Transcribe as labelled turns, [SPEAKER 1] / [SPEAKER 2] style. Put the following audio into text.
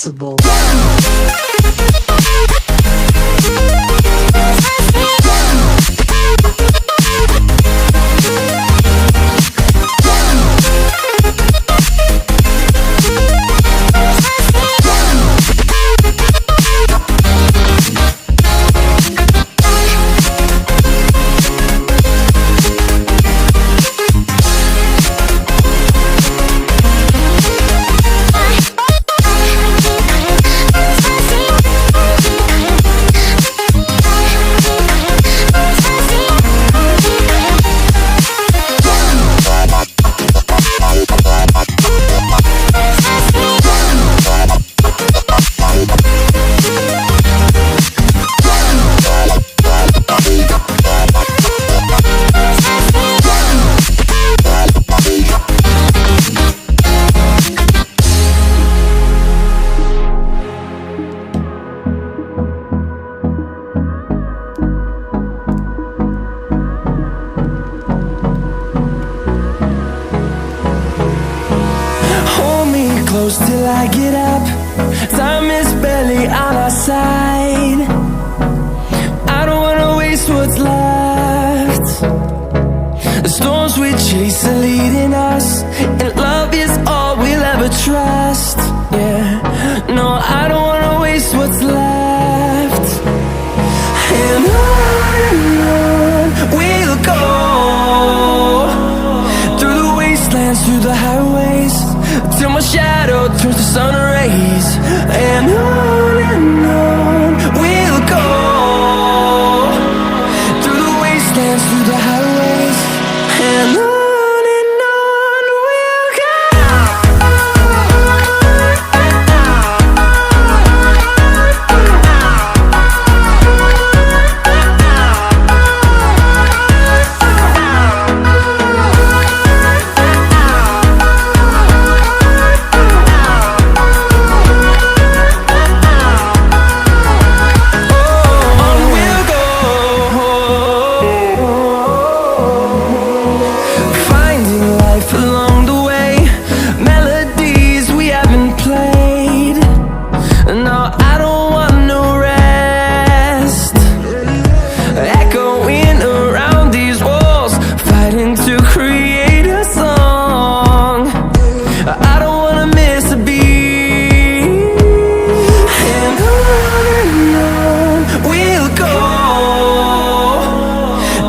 [SPEAKER 1] invincible.
[SPEAKER 2] Close till I get up. Time is barely on our side. I don't wanna waste what's left. The storms we chase are leading us, and love is all we'll ever trust. Yeah, no, I don't wanna waste what's left. And on we'll go, through the wastelands, through the highways, till my shadow turns to sun rays. And on we'll go, through the wastelands, through the highways, and on.